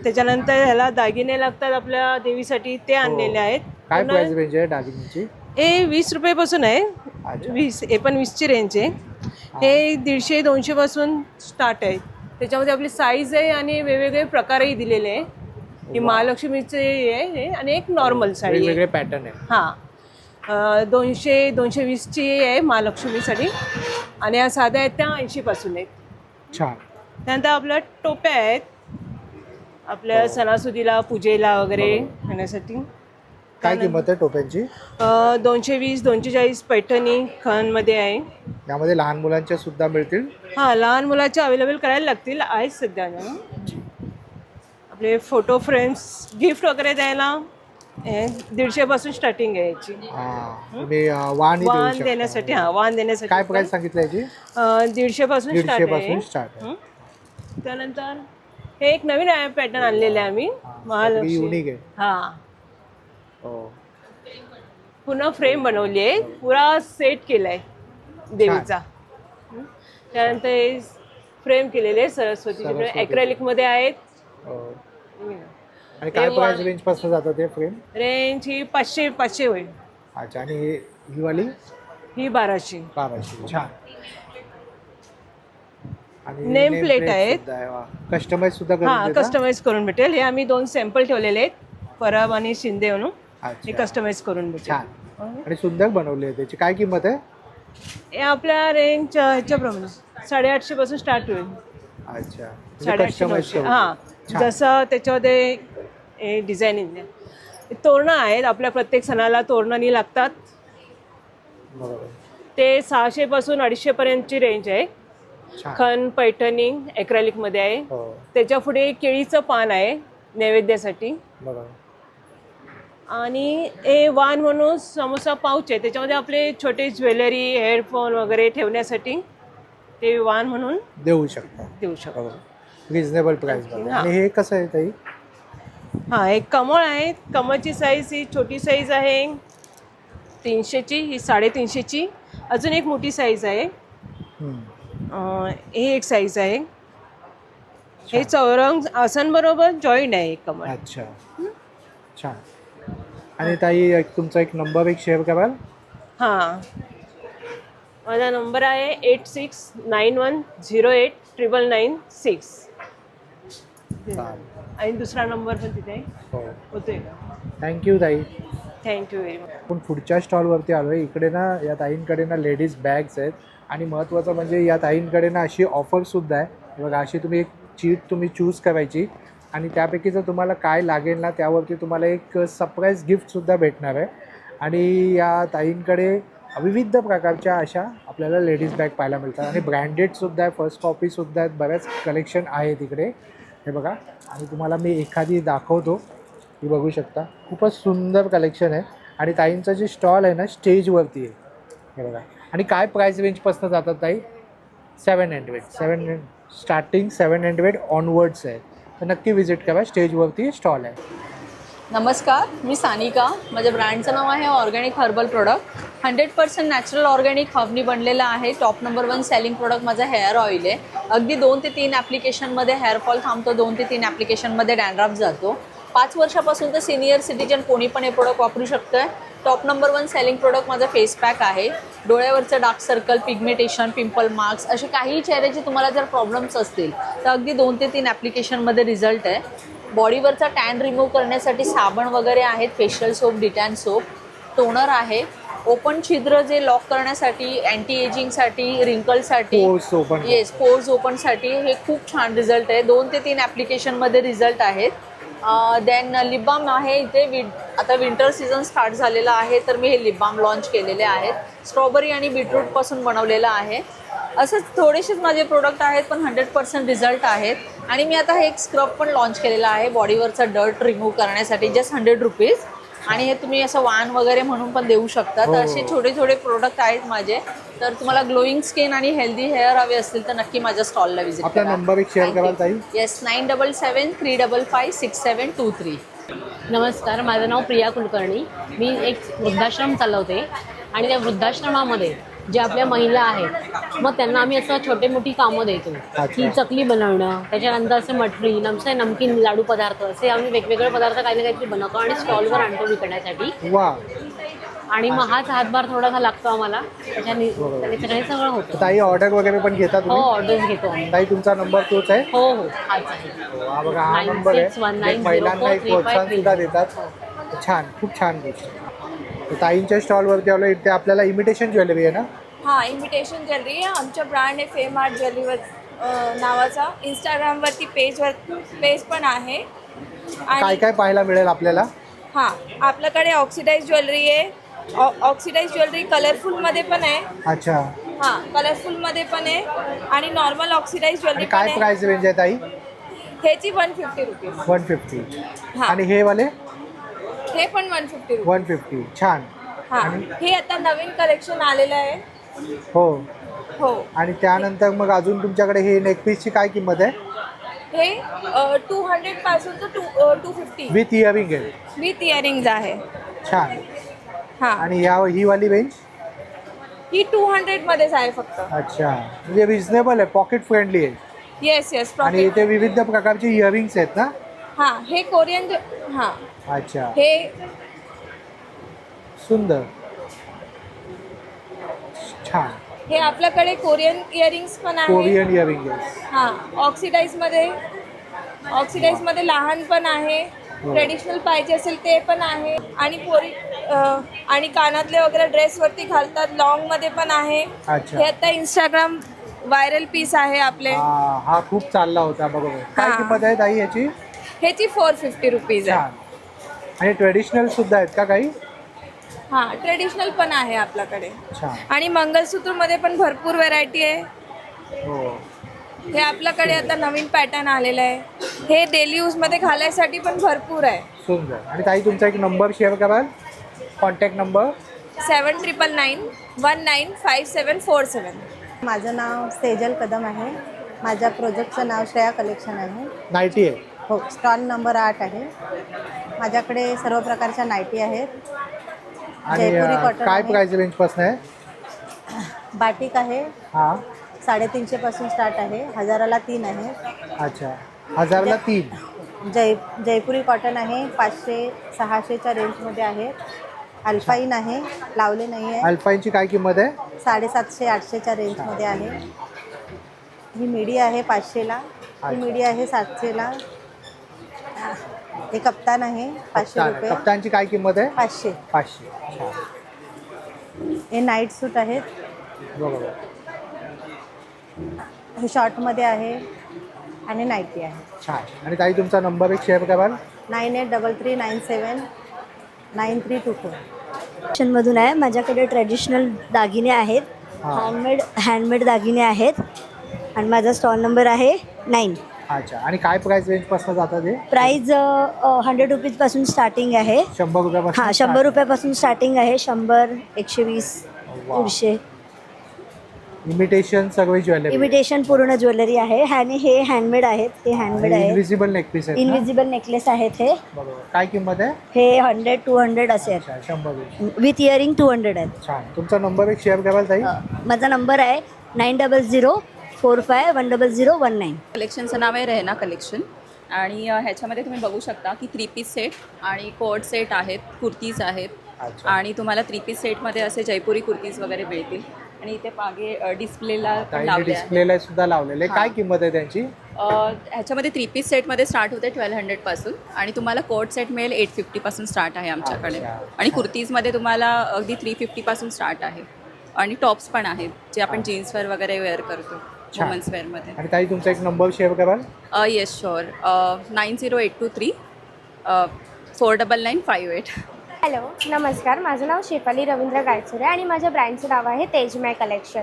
त्याच्यानंतर ह्याला दागिने लागतात आपल्या देवीसाठी, ते आणलेले आहेत. काय पुन्हा प्राइस रेंज आहे दागिन्यांची? हे 20 रुपयेपासून आहे. अच्छा. 20 हे पण 20ची रेंज आहे. हे 150-200 पासून स्टार्ट आहे. त्याच्यामध्ये आपली साईज आहे आणि वेगवेगळे प्रकारही दिलेले आहे. ही महालक्ष्मीचे आहे हे, आणि एक नॉर्मल साडी आहे. वेगवेगळे पॅटर्न आहे. हां, 200-220ची आहे महालक्ष्मीसाठी. आणि या साध्या आहेत त्या 80 पासून आहेत. छान. त्यानंतर आपल्या टोप्या आहेत आपल्या सणासुदीला, पूजेला वगैरे घेण्यासाठी. काय किंमत आहे टोप्यांची? 220-240 पैठणी खणमध्ये आहे. यामध्ये लहान मुलांच्या सुद्धा मिळतील? हां, लहान मुलाचे अवेलेबल करायला लागतील, आहेत सध्या ना. आपले फोटो फ्रेम्स गिफ्ट वगैरे द्यायला 150 पासून स्टार्टिंग आहे याची. तुम्ही वाण वाण देण्यासाठी. हां, वाण देण्यासाठी काय प्राइस सांगितलं याची? 150 पासून 150 स्टार्ट पासून आहे. स्टार्ट आहे. त्यानंतर हे एक नवीन पॅटर्न आणलेले आहे आम्ही महालक्ष्मी. युनिक आहे. हा हो. पुन्हा फ्रेम बनवली आहे, पुरा सेट केलाय देवीचा. त्यानंतर हे फ्रेम केलेले आहे सरस्वतीचे, ॲक्रेलिक मध्ये आहेत. हो. आणि काय प्राइस रेंज पासून जातात ते फ्रेम? रेंज ही 500 होईल. अच्छा. आणि ही वाली ही 1200. 1200. छान. आणि नेम प्लेट आहेत. कस्टमाइज सुद्धा हा करून देता? कस्टमाइज करून भेटेल. हे आम्ही 2 सॅम्पल ठेवलेले आहेत, परब आणि शिंदे म्हणून. हे अच्छा. कस्टमाइज करून भेटेल. छान. आणि सुंदर बनवली आहे. त्याची काय किंमत आहे? हे आपल्या रेंज ह्याच्याप्रमाणे 850 पासून स्टार्ट होईल. अच्छा. 850 कस्टमाइज हा जसं त्याच्यामध्ये डिझाईनिंग तोरणं आहेत. आपल्या प्रत्येक सणाला तोरणानी लागतात. बरोबर. ते 600 पासून 250 पर्यंतची रेंज आहे. छान. खण पैठणी ॲक्रेलिक मध्ये आहे. हो. त्याच्या पुढे केळीचं पान आहे नैवेद्यासाठी. बरोबर. आणि हे वान म्हणून समोसा पाऊच आहे, त्याच्यामध्ये आपले छोटे ज्वेलरी हेडफोन वगैरे ठेवण्यासाठी ते वान म्हणून देऊ शकता. देऊ शकतो. रिजनेबल प्राइस मध्ये. आणि हे कसं आहे ताई? हा एक कमळ आहे. कमळची साईज ही छोटी साईज आहे 300ची, ही 350ची. अजून एक मोठी साईज आहे. हे एक साईज आहे. हे चौरंग आसनबरोबर जॉईंट आहे एक कमळ. अच्छा. छान. आणि ताई तुमचा एक नंबर शेअर कराल? हां, माझा नंबर आहे 8691089996. आणि दुसरा नंबर पण तिथे हो. होतोय का? थँक्यू ताई. Thank you very much. आपण पुढच्या स्टॉलवरती आलो आहे. इकडे ना या ताईंकडे ना लेडीज बॅग्स आहेत. आणि महत्त्वाचं म्हणजे या ताईंकडे ना अशी ऑफरसुद्धा आहे बघा. अशी तुम्ही एक चीट तुम्ही चूज करायची आणि त्यापैकी जर तुम्हाला काय लागेल ना त्यावरती तुम्हाला एक सरप्राईज गिफ्टसुद्धा भेटणार आहे. आणि या ताईंकडे विविध प्रकारच्या अशा आपल्याला लेडीज बॅग पाहायला मिळतात. आणि ब्रँडेडसुद्धा आहे, फर्स्ट कॉपीसुद्धा आहेत, बऱ्याच कलेक्शन आहे तिकडे. हे बघा. आणि तुम्हाला मी एखादी दाखवतो. ही बघू शकता. खूपच सुंदर कलेक्शन आहे. आणि ताईंचं जे स्टॉल आहे ना स्टेजवरती आहे. हे बघा. आणि काय प्राईस रेंजपासून जातात ताई? 700 स्टार्टिंग 700 ऑनवर्ड्स आहे. तर नक्की विजिट करा. स्टेजवरती स्टॉल आहे. नमस्कार, मी सानिका. माझ्या ब्रँडचं नाव आहे organic herbal product. 100% natural organic हबनी बनलेलं आहे. टॉप नंबर 1 सेलिंग प्रोडक्ट माझं हेअर ऑइल आहे. अगदी 2 ते 3 ॲप्लिकेशनमध्ये हेअरफॉल थांबतो, 2 ते 3 ॲप्लिकेशनमध्ये डॅन्ड्रफ जातो. 5 वर्षापासून तर सिनियर सिटीजन कोणी पण हे प्रोडक्ट वापरू शकतं आहे. टॉप नंबर 1 सेलिंग प्रोडक्ट माझं फेस पॅक आहे. डोळ्यावरचं dark circle, pigmentation, pimple marks असे काही चेहऱ्याचे तुम्हाला जर प्रॉब्लेम्स असतील तर अगदी 2 ते 3 ॲप्लिकेशनमध्ये रिझल्ट आहे. बॉडीवरचा टॅन रिमूव्ह करण्यासाठी साबण वगैरे आहेत, facial soap, de-tan soap, toner आहे. ओपन छिद्र जे लॉक करण्यासाठी, अँटी एजिंगसाठी, रिंकलसाठी, येस पोर्स ओपनसाठी हे खूप छान रिझल्ट आहे. 2 ते 3 ॲप्लिकेशनमध्ये रिझल्ट आहेत. देन लिप बाम आहे. इथे आता विंटर सीझन स्टार्ट झालेला आहे तर मी हे लिप बाम लॉन्च केलेले आहेत. स्ट्रॉबेरी आणि बीटरूटपासून बनवलेलं आहे. असंच थोडेसेच माझे प्रोडक्ट आहेत पण 100% रिझल्ट आहेत. आणि मी आता हे एक स्क्रब पण लॉन्च केलेला आहे बॉडीवरचा डर्ट रिमूव्ह करण्यासाठी, जस्ट 100 रुपीज. आणि हे तुम्ही असं वान वगैरे म्हणून पण देऊ शकता. तर असे छोटे छोटे प्रोडक्ट आहेत माझे. तर तुम्हाला ग्लोईंग स्किन आणि हेल्दी हेअर हवे असतील तर नक्की माझ्या स्टॉलला विजिट करा. आपला नंबर एक शेअर कराल ताई? येस, 9773556723. नमस्कार, माझं नाव प्रिया कुलकर्णी. मी एक वृद्धाश्रम चालवते आणि त्या वृद्धाश्रमामध्ये ज्या आपल्या महिला आहेत मग त्यांना आम्ही असं छोटे मोठी कामं देतो की चकली बनवणं, त्याच्यानंतर असं मटरी, नमकीन लाडू पदार्थ असे आम्ही वेगवेगळे पदार्थ काही ना काहीतरी बनवतो आणि स्टॉलवर आणतो विकण्यासाठी. वा. आणि मग हाच हातभार थोडासा लागतो आम्हाला. त्याच्याने सगळं होतं. ताई ऑर्डर वगैरे पण घेता हो, तुम्ही? ऑर्डर्स घेतो आम्ही. ताई तुमचा नंबर तोच आहे? हो हो, हाच आहे. हा बघा, हा नंबर आहे. 9619043533. महिलांना एक प्रोत्साहन सुद्धा देतात. छान, खूप छान गोष्ट. तर ताईंच्या स्टॉलवरती आलो. इथे आपल्याला इमिटेशन ज्वेलरी आहे ना? हां, इमिटेशन ज्वेलरी आहे. आमच्या ब्रँड आहे फेम आर्ट ज्वेलरीवर नावाचा. इंस्टाग्रामवरती पेज पण आहे. काय काय पाहायला मिळेल आपल्याला? हां, आपल्याकडे ऑक्सिडाइज ज्वेलरी आहे. ऑक्सिडाइज ज्वेलरी कलरफुलमध्ये पण आहे. अच्छा. हां, कलरफुलमध्ये पण आहे आणि नॉर्मल ऑक्सिडाइज ज्वेलरी पण काय आहे. प्राइस रेंज आहे ताई? ह्याची 150 रुपीज. 150. हां. आणि हे वाले? हे पण 150 रुपीज. 150. छान. हां, हे आता नवीन कलेक्शन आलेलं आहे. हो. हो. आणि त्यानंतर मग अजून तुमच्याकडे हे नेकपीसची काय किंमत आहे? हे 200 पासून तर 250 विथ इयरिंग आहे. विथ इयरिंग्ज आहे. छान. हा, आणि ही वाली रेंज? ही 200 मध्येच आहे फक्त. अच्छा, म्हणजे रिझनेबल आहे, पॉकेट फ्रेंडली आहे. Yes yes. आणि इथे विविध प्रकारचे इयरिंग्स आहेत ना? हा, हे कोरियन. हा, अच्छा, हे सुंदर, छान. हे आपल्याकडे कोरियन इयरिंग्स पण आहे. कोरियन इयरिंग आहे. हा, ऑक्सिडाइज मध्ये लहान पण आहे. ट्रेडिशनल पाहिजे असेल ते पण आहे. आणि आणि कानातले वगैरे ड्रेसवरती घालतात, लॉंग मध्ये पण आहे. अच्छा. हे आता इंस्टाग्राम व्हायरल पीस आहे आपले. हा खूप चालला होता, बरोबर. काय हा. किंमत आहे ताई याची? ह्याची 450 रुपीज आहे. छान. आणि ट्रेडिशनल सुद्धा आहेत का काही? हा, ट्रेडिशनल पण आहे आपल्याकडे. छान. आणि मंगलसूत्रमध्ये पण भरपूर व्हरायटी आहे. हो. हे आपल्याकडे आता नवीन पॅटर्न आलेलं आहे. हे डेली यूजमध्ये घालायसाठी पण भरपूर आहे. सुंदर. आणि ताई तुमचा एक नंबर शेअर कराल, कॉन्टॅक्ट नंबर? 7999195747. माझं नाव सेजल कदम आहे. माझ्या प्रोजेक्टचं नाव श्रेया कलेक्शन आहे. नाईटी आहे. हो, स्टॉल नंबर 8 आहे. माझ्याकडे सर्व प्रकारच्या नाईटी आहेत. आणि जयपुरी कॉटन काय आहे. प्राइस रेंज पासून आहे? बाटिक आहे, हा. 350 पासून स्टार्ट आहे. 1000ला 3 आहे. अच्छा, 1000ला 3. जयपुरी कॉटन आहे, 500-600च्या रेंजमध्ये आहे. अल्पाईन आहे, लावले नाही आहे, अल्पाईनची काय किंमत आहे? 750-800च्या रेंजमध्ये आहे. ही मिडी आहे 500ला. ही मिडी आहे 700ला. हे कप्तान आहे 500 रुपये. कप्तानची काय किंमत आहे? 500. 500. छान. हे नाईट सूट आहेत. बरोबर. हे शॉर्टमध्ये आहे आणि नाईटी आहे. छान. आणि ताई तुमचा नंबर एक शेअर कराल? 9833979324. मधून आहे. माझ्याकडे ट्रेडिशनल दागिने आहेत, हँडमेड दागिने आहेत आणि माझा स्टॉल नंबर आहे 9. अच्छा. आणि काय प्राइस रेंज पासून जातात हे? प्राईज 100 रुपीजपासून स्टार्टिंग आहे. 100 रुपयापासून? हां, 100 रुपयापासून स्टार्टिंग आहे. 100, 120, 150. इमिटेशन सगळी ज्वेलरी? इमिटेशन पूर्ण ज्वेलरी आहे. आणि हे हँडमेड आहेत. हे हँडमेड आहे. इनविजिबल नेकपीस आहे. इनविजिबल नेकलेस आहेत हे. बरोबर. काय किंमत आहे? हे 100-200 असे आहेत. 100. विथ इयरिंग 200 आहेत. छान. तुमचा नंबर एक शेअर कराल ताई? माझा नंबर आहे 9004510019. कलेक्शनचं नाव आहे रहना कलेक्शन. आणि ह्याच्यामध्ये तुम्ही बघू शकता की 3 पीस सेट आणि कोट सेट आहेत, कुर्तीज आहेत. अच्छा. आणि तुम्हाला 3 पीस सेटमध्ये असे जयपुरी कुर्तीज वगैरे मिळतील. आणि इथे मागे डिस्प्लेला ताईने लावले आहे. डिस्प्लेला सुद्धा लावलेले. काय किंमत आहे त्यांची? ह्याच्यामध्ये 3 पीस सेटमध्ये स्टार्ट होते 1200 पासून. आणि तुम्हाला कोट सेट मिळेल 850 पासून स्टार्ट आहे आमच्याकडे. अच्छा. आणि कुर्तीजमध्ये तुम्हाला अगदी 350 पासून स्टार्ट आहे. आणि टॉप्स पण आहेत जे आपण जीन्सवर वगैरे वेअर करतो वुमन्स वेअरमध्ये. आणि ताई तुमचा एक नंबर शेअर कराल? Yes sure. 90823 49958. हॅलो, नमस्कार. माझं नाव शेफाली रवींद्र गायचोरे आणि माझ्या ब्रँडचं नाव आहे तेजमय कलेक्शन.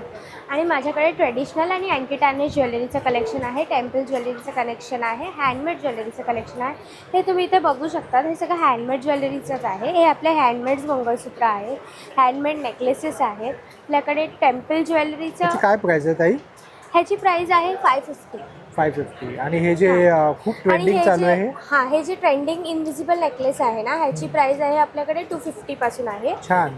आणि माझ्याकडे ट्रेडिशनल आणि अँटी टार्निश ज्वेलरीचं कलेक्शन आहे, टेम्पल ज्वेलरीचं कलेक्शन आहे, हँडमेड ज्वेलरीचं कलेक्शन आहे. हे तुम्ही इथे बघू शकता. हे सगळं हँडमेड ज्वेलरीचंच आहे. हे आपले हँडमेड मंगळसूत्र आहे, हँडमेड नेकलेसेस आहेत. आपल्याकडे टेम्पल ज्वेलरीचं काय प्राइस आहे ताई? ह्याची प्राईस आहे 550. 550. आणि हे जे खूप ट्रेंडिंग चालू आहे? हां, हे जे ट्रेंडिंग इनविजिबल नेकलेस आहे ना, ह्याची प्राईस आहे आपल्याकडे 250 पासून आहे. छान.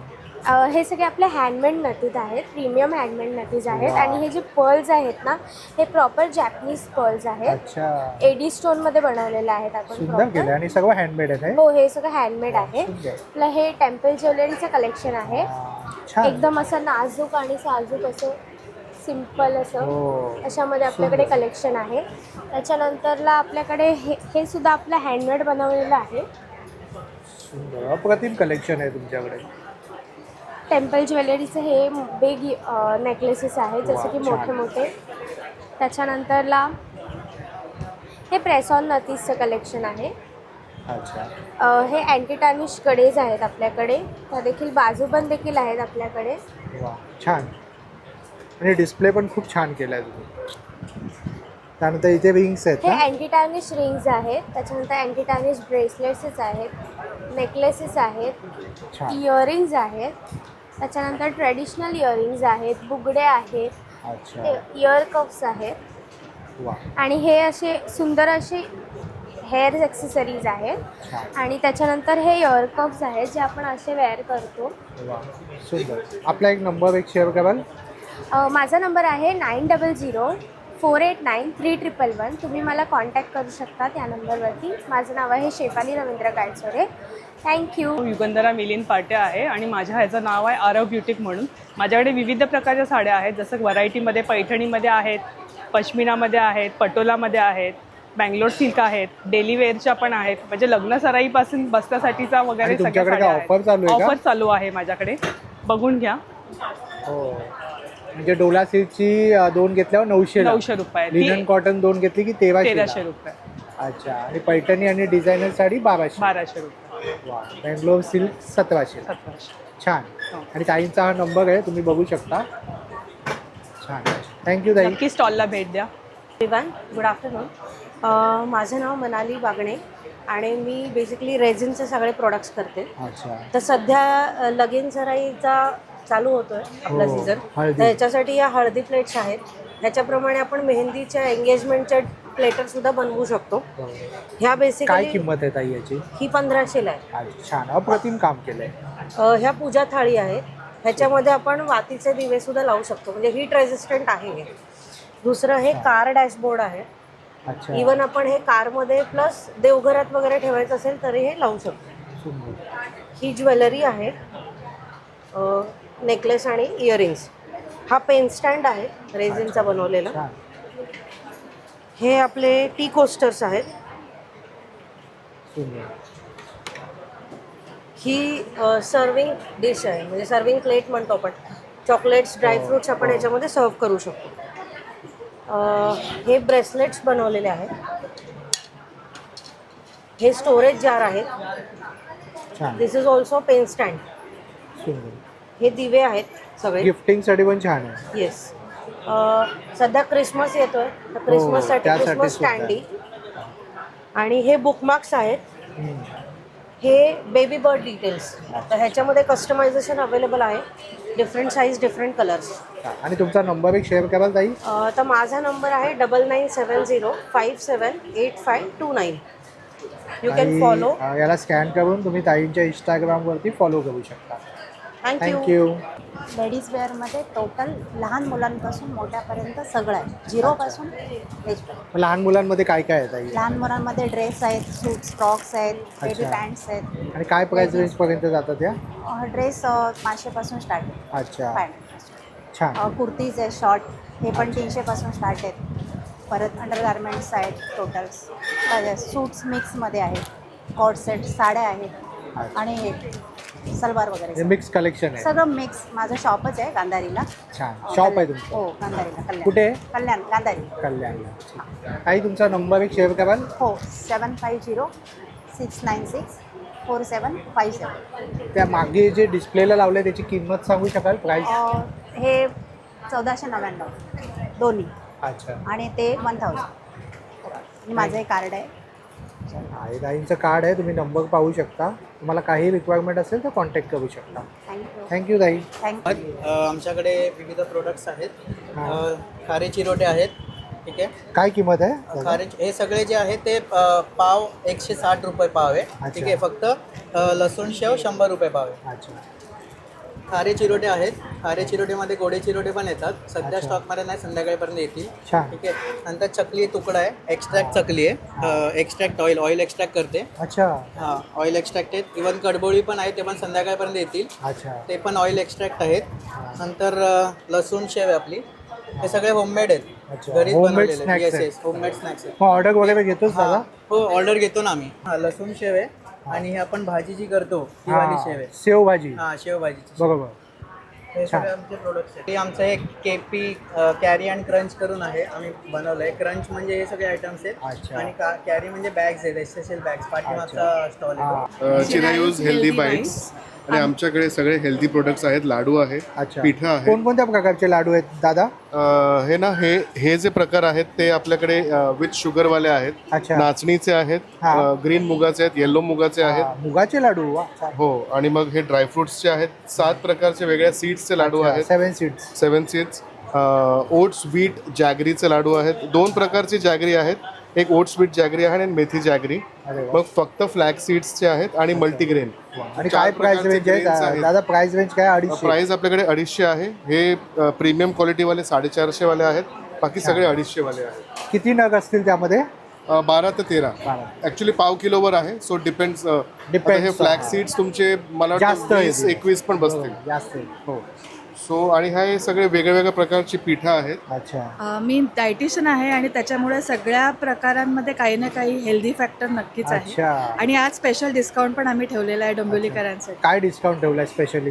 हे सगळे आपले हँडमेड नथीज आहेत, प्रीमियम हँडमेड नथीज आहेत. आणि हे जे पर्ल्स आहेत ना, हे प्रॉपर जॅपनीज पर्ल्स आहेत. अच्छा. एडी स्टोनमध्ये बनवलेले आहेत आपण. सुंदर केलं. आणि सगळं हँडमेड आहे? हो, हे सगळं हँडमेड आहे. सुंदर. आपलं हे टेम्पल ज्वेलरीचं कलेक्शन आहे. छान. एकदम असं नाजूक आणि साजूक असं सिम्पल असं हो. अशामध्ये आपल्याकडे कलेक्शन आहे. त्याच्यानंतरला आपल्याकडे हे सुद्धा आपलं हँडमेड बनवलेलं आहे. सुंदर, अप्रतिम कलेक्शन आहे तुमच्याकडे. टेम्पल ज्वेलरीचे हे बिग नेकलेसेस आहेत, जसे की मोठे मोठे. त्याच्यानंतरला हे प्रेस ऑन नथीजचं कलेक्शन आहे. अच्छा. हे अँटी टार्निश कडेज आहेत आपल्याकडे. त्या देखील बाजूबंद देखील आहेत आपल्याकडे. वा, छान. आणि डिस्प्ले पण खूप छान केला आहे तुम्ही. त्यानंतर इथे रिंग्स आहेत हे ना? अँटी टार्निश रिंग्स आहेत. त्याच्यानंतर अँटी टार्निश ब्रेसलेट्स आहेत, नेकलेसेस आहेत, छान. इयरिंग्ज आहेत. त्याच्यानंतर ट्रेडिशनल इयरिंग्ज आहेत, बुगडे आहेत, अच्छा. इयर कप्स आहेत. वा. आणि हे असे सुंदर असे हेअर ॲक्सेसरीज आहेत. छान. आणि त्याच्यानंतर हे इयर कप्स आहेत जे आपण असे वेअर करतो. वा सुंदर. आपला एक नंबर एक शेअर कराल? माझा नंबर आहे 9004893111. तुम्ही मला कॉन्टॅक्ट करू शकता त्या नंबरवरती. माझं नाव आहे शेफाली रवींद्र गायचोरे. थँक्यू. युगंधरा मिलिंद पाटे आहे आणि माझ्या ह्याचं नाव आहे आरव ब्युटिक म्हणून. माझ्याकडे विविध प्रकारच्या साड्या आहेत, जसं व्हरायटीमध्ये पैठणीमध्ये आहेत, पश्मिनामध्ये आहेत, पटोलामध्ये आहेत, बँगलोर सिल्क आहेत, डेली वेअरच्या पण आहेत, म्हणजे लग्न सराईपासून बसण्यासाठीचा वगैरे आणि सगळ्या तुमच्याकडे साड्या काय ऑफर चालू आहे का? ऑफर चालू आहे माझ्याकडे, बघून घ्या. हो. म्हणजे डोला सिल्कची 2 घेतल्यावर 900 रुपये. लिनन कॉटन 2 घेतली की 1300 रुपये. अच्छा. आणि पैठणी आणि डिझायनर साडी 1200 रुपये. वा. बँगलोर सिल्क 1700. छान. आणि ताईंचा हा नंबर आहे, तुम्ही बघू शकता. छान. थँक्यू ताई. नक्की स्टॉलला भेट द्या. Good afternoon. माझं नाव मनाली बागणे आणि मी बेसिकली रेझिनचे सगळे प्रोडक्ट्स करते. अच्छा. तर सध्या लगीन सराईचा चालू होतोय आपला हो, सीझन. हळदी. तर ह्याच्यासाठी या हळदी प्लेट्स आहेत. ह्याच्याप्रमाणे आपण मेहंदीच्या एंगेजमेंटच्या प्लेटर सुद्धा बनवू शकतो. ह्या काय बेसिकली किंमत आहे ताई याची? ही 1500ला आहे. अच्छा. छान. अप्रतिम काम केलंय. ह्या पूजा थाळी आहेत. ह्याच्यामध्ये आपण वातीचे दिवे सुद्धा लावू शकतो, म्हणजे हीट रेझिस्टंट आहे हे. दुसरं हे कार डॅशबोर्ड आहे. अच्छा. इवन आपण हे कारमध्ये प्लस देवघरात वगैरे ठेवायचं असेल तरी हे लावू शकतो. सुंदर. ही ज्वेलरी आहे, नेकलेस आणि इयरिंग्स. हा पेन स्टँड आहे रेझिनचा बनवलेला. छान. हे आपले टी कोस्टर्स आहेत. सुंदर. ही सर्विंग डिश आहे, म्हणजे सर्विंग प्लेट म्हणतो आपण. चॉकलेट्स, ड्रायफ्रुट्स आपण याच्यामध्ये सर्व करू शकतो. हे ब्रेसलेट्स बनवलेले आहेत. हे स्टोरेज जार आहेत. छान. दिस इज ऑल्सो पेन स्टँड. सुंदर. हे दिवे आहेत सगळे. गिफ्टिंगसाठी पण छान आहे. येस. सध्या क्रिसमस येतोय तर क्रिसमससाठी त्यासाठी क्रिसमस सुद्धा. स्टँडी. आणि हे बुकमार्क्स आहेत. हे बेबी बर्ड डिटेल्स. तर ह्याच्यामध्ये कस्टमायझेशन अवेलेबल आहे, डिफरंट साईज, डिफरंट कलर्स. आणि तुमचा नंबर एक शेअर कराल ताई? तर माझा नंबर आहे 9970578529. You can follow. याला स्कॅन करून तुम्ही ताईंच्या इंस्टाग्रामवरती फॉलो करू शकता. थँक्यू. लेडीज वेअरमध्ये टोटल लहान मुलांपासून मोठ्यापर्यंत सगळं आहे, 0 पासून एजपर्यंत. लहान मुलांमध्ये काय काय आहे ताई? लहान मुलांमध्ये ड्रेस आहेत, सूट्स, फ्रॉक्स आहेत, बेबी अच्छा. पॅन्ट्स आहेत. आणि काय प्राइस रेंज पर्यंत जातात या? ड्रेस 500 पासून स्टार्ट आहे. अच्छा. पॅन्ट. छान. कुर्तीज आहेत शॉर्ट, हे पण 300 पासून स्टार्ट आहेत. परत अंडरगार्मेंट्स आहेत टोटल्स. सूट्स मिक्समध्ये आहेत, कॉट सेट, साड्या आहेत आणि हे सलवार वगैरे मिक्स कलेक्शन आहे. सगळं मिक्स. माझं शॉपच आहे गांधारीला. छान. शॉप आहे तुमचं? हो, गांधारीला. कल्याण. कुठे आहे? कल्याण, गांधारी. कल्याणला. ताई तुमचा नंबर एक शेअर कराल? हो, 7506964757. त्या मागे जे डिस्प्लेला लावलंय त्याची किंमत सांगू शकाल? प्राइस? हे 1499 दोन्ही. अच्छा. आणि ते 1000. आणि माझं एक कार्ड आहे. आहे ताईंचं कार्ड आहे, तुम्ही नंबर पाहू शकता. तुम्हाला काही रिक्वायरमेंट असेल तर कॉन्टॅक्ट करू शकता. थँक्यू ताई. आमच्याकडे विविध प्रोडक्ट्स आहेत. खारे चिरोटे आहेत. ठीक आहे. काय किंमत आहे? खारे हे सगळे जे आहेत ते पाव 160 रुपये पाव आहे. ठीक आहे. फक्त लसूण शेव 100 रुपये पाव आहे. अच्छा. खारे चिरोटे आहेत. खारे चिरोटेमध्ये गोडे चिरोटे पण येतात. सध्या स्टॉकमध्ये नाही, संध्याकाळपर्यंत येतील. छान. ठीक आहे. नंतर चकली तुकडा आहे, एक्स्ट्रॅक्ट चकली आहे. एक्स्ट्रॅक्ट ऑइल एक्स्ट्रॅक्ट करते. अच्छा. हां, ऑइल एक्स्ट्रॅक्ट आहेत. इवन कडबोळी पण आहे, ते पण संध्याकाळपर्यंत येतील. अच्छा. ते पण ऑइल एक्स्ट्रॅक्ट आहेत. नंतर लसूण शेव आहे आपली. हे सगळे होममेड आहेत, घरीच बनवलेले. येस येस, होममेड स्नॅक्स आहेत. ऑर्डर वगैरे घेतोच दादा? हो, ऑर्डर घेतो ना आम्ही. हां, लसूण शेव आहे. आणि ही आपण भाजी जी करतो ती वाली शेव आहे. शेव भाजी. हां, शेव भाजीची. बरोबर. हे सगळे आमचे प्रोडक्ट्स आहेत. हे आमचं एक केपी कॅरी अँड क्रंच करून आहे, आम्ही बनवलंय. क्रंच म्हणजे हे सगळे आयटम्स आहेत. आणि कॅरी म्हणजे बॅग्स आहेत, एसेन्शियल बॅग्स. पाठीमागचा स्टॉल आहे. चिरायूज हेल्दी बाईट्स. आणि आमच्याकडे सगळे हेल्दी प्रोडक्ट्स आहेत. लाडू आहे, पिठं आहे. कोणकोणत्या प्रकारचे लाडू आहेत दादा? हे ना, हे जे प्रकार आहेत ते आपल्याकडे विथ शुगरवाले आहेत. नाचणीचे आहेत, ग्रीन मुगाचे आहेत, येलो मुगाचे आहेत. मुगाचे लाडू? हो. आणि मग हे ड्रायफ्रुट्सचे आहेत. 7 प्रकारचे वेगळ्या सीड्सचे लाडू आहेत. 7 सीड्स. ओट्स बीट जॅगरीचे लाडू आहेत. 2 प्रकारची जॅगरी आहेत, एक ओट्स बीट जॅगरी आहे आणि मेथी जॅगरी. मग फक्त फ्लॅक्स सीड्सचे आहेत आणि मल्टीग्रेन. आणि काय प्राइस रेंज आहे दादा? प्राइस रेंज काय? 250. प्राइस आपल्याकडे 250 आहे. हे प्रीमियम क्वालिटीवाले 450 वाले आहेत, बाकी सगळे 250 वाले आहेत. किती नग असतील त्यामध्ये? 12 ते 13. ॲक्च्युली पाव किलोवर आहे, सो डिपेंड्स. हे फ्लॅक्स सीड्स तुमचे मला जास्त 20-21 पण बसतील. जास्त. हो. सो आणि हे सगळे वेगळ्या प्रकारची पिठं आहेत. अच्छा. मी डायटिशियन आहे आणि त्याच्यामुळे सगळ्या प्रकारांमध्ये काही ना काही हेल्दी फॅक्टर नक्कीच आहे. अच्छा. आणि आज स्पेशल डिस्काउंट पण आम्ही ठेवलेला आहे डोंबिवलीकरांसाठी. काय डिस्काउंट ठेवलाय स्पेशली?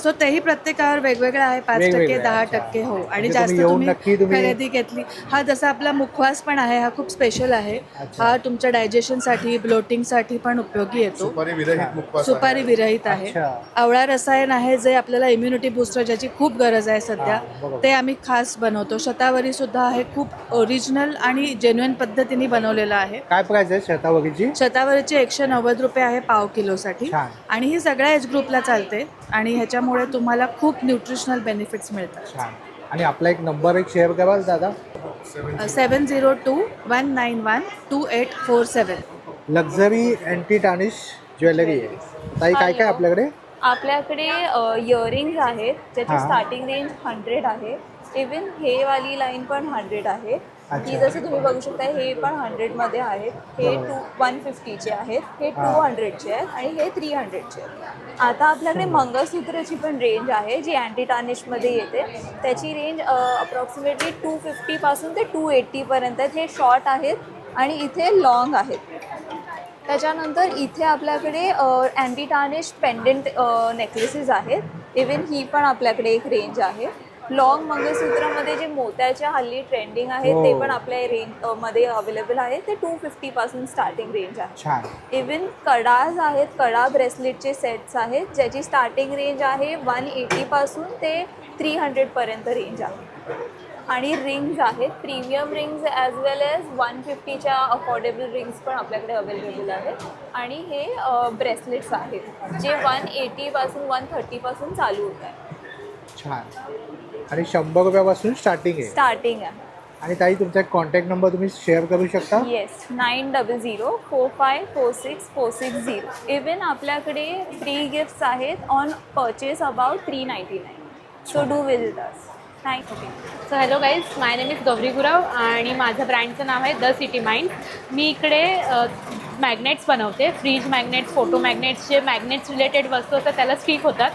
सो तेही प्रत्येकावर वेगवेगळं आहे, 5%, 10%. हो. आणि जास्त तुम्ही खरेदी घेतली. हा जसा आपला मुखवास पण आहे, हा खूप स्पेशल आहे. हा तुमच्या डायजेशनसाठी, ब्लोटिंगसाठी पण उपयोगी येतो. सुपारी विरहित आहे. आवळा रसायन आहे जे आपल्याला इम्युनिटी बुस्टर ज्याची खूप गरज आहे सध्या, ते आम्ही खास बनवतो. शतावरी सुद्धा आहे, खूप ओरिजिनल आणि जेन्युइन पद्धतीने बनवलेलं आहे. काय प्राइस आहे शतावरीची? शतावरीची 190 रुपये आहे पाव किलोसाठी. आणि ही सगळ्या एज ग्रुपला चालते आणि ह्याच्यामुळे तुम्हाला खूप न्यूट्रिशनल बेनिफिट्स मिळतात. आणि आपला एक नंबर एक शेअर कराल दादा? 7021912847. लक्झरी अँटी टार्निश ज्वेलरी आहे. ताई काय काय आपल्याकडे? आपल्याकडे इयरिंग्ज आहेत ज्याची स्टार्टिंग रेंज 100 आहे. इवन हे वाली लाईन पण 100 आहे. ही जसं तुम्ही बघू शकता हे पण 100 मध्ये आहेत. हे 150चे आहेत, हे 200चे आहेत आणि हे 300चे आहेत. आता आपल्याकडे मंगळसूत्राची पण रेंज आहे जी अँटी टार्निशमध्ये येते. त्याची रेंज अप्रॉक्सिमेटली 250 पासून ते 280 पर्यंत आहेत. हे शॉर्ट आहेत आणि इथे लॉंग आहेत. त्याच्यानंतर इथे आपल्याकडे अँटी टार्निश पेंडेंट नेकलेसेस आहेत. इवन ही पण आपल्याकडे एक रेंज आहे. लॉंग मंगळसूत्रामध्ये जे मोत्याच्या हल्ली ट्रेंडिंग आहे ते पण आपल्या रेंज मध्ये अवेलेबल आहे. ते 250 पासून स्टार्टिंग रेंज आहे. इवन कडाज आहेत, कडा ब्रेसलेटचे सेट्स आहेत ज्याची स्टार्टिंग रेंज आहे 180 पासून ते 300 पर्यंत रेंज आहे. आणि रिंग्स आहेत, प्रीमियम रिंग्स ॲज वेल एज 150च्या अफोर्डेबल रिंग्स पण आपल्याकडे अवेलेबल आहेत. आणि हे ब्रेसलेट्स आहेत जे 180 पासून 130 पासून चालू होत आहे. छान. आणि 100 रुपयापासून स्टार्टिंग आहे. आणि ताई तुमचा कॉन्टॅक्ट नंबर तुम्ही शेअर करू शकता? येस, 9004546460. इवन आपल्याकडे फ्री गिफ्ट्स आहेत on purchase about 399. So do visit us. Thank you. So hello guys, my name is Gauri Gurav आणि माझं ब्रँडचं नाव आहे द सिटी माइंड. मी इकडे मॅग्नेट्स बनवते, फ्रीज मॅग्नेट्स, फोटो मॅग्नेट्स. जे मॅग्नेट्स रिलेटेड वस्तू असतात त्याला स्टिक होतात.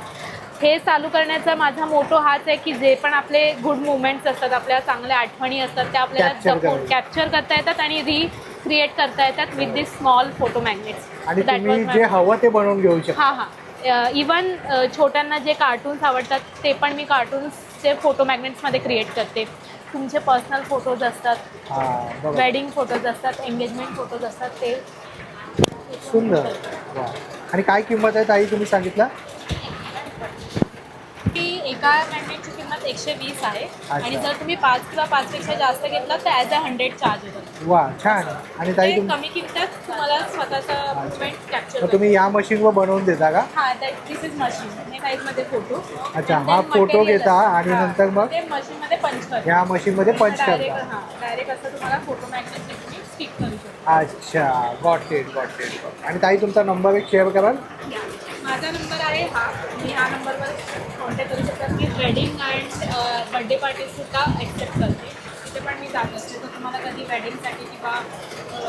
हे चालू करण्याचा माझा मोटो हाच आहे की जे पण आपले गुड मुवमेंट्स असतात, आपल्या चांगल्या आठवणी असतात त्या आपल्याला कॅप्चर करता येतात आणि रिक्रिएट करता येतात with this small photo magnets. आणि तुम्ही जे हवं ते बनवून घेऊ शकता. हां. इवन छोट्यांना जे कार्टून्स आवडतात ते पण मी कार्टून्सचे फोटो मॅग्नेट्समध्ये क्रिएट करते. तुमचे पर्सनल फोटोज असतात, वेडिंग फोटोज असतात, एंगेजमेंट फोटोज असतात, ते सुंदर. आणि काय किंमत आहे ताई तुम्ही सांगितलं? की एका मॅग्नेटची किंमत 120 आहे. आणि जर तुम्ही 5 किंवा 5पेक्षा जास्त घेतला तर ॲज अ 100 चार्ज होतात. वा, छान. आणि ताई कमी किमतीत तुम्हाला स्वतःचा मुवमेंट कॅप्चर. तुम्ही या मशीनवर बनवून देता का? हां, दिस इज मशीन. हे साईजमध्ये फोटो. अच्छा, हा फोटो घेता आणि नंतर मग ते मशीनमध्ये पंच करता. या मशीनमध्ये पंच करता. डायरेक्ट असं तुम्हाला फोटो मॅग्नेट तुम्ही स्टिक करू शकता. अच्छा, गॉट इट. आणि ताई तुमचा नंबर एक शेअर कराल? माझा नंबर आहे हा. मी ह्या नंबरवर कॉन्टॅक्ट करू शकता. मी वेडिंग अँड बड्डे पार्टीसुद्धा ॲक्सेप्ट करते. तिथे पण मी जात असते. तर तुम्हाला कधी वेडिंगसाठी किंवा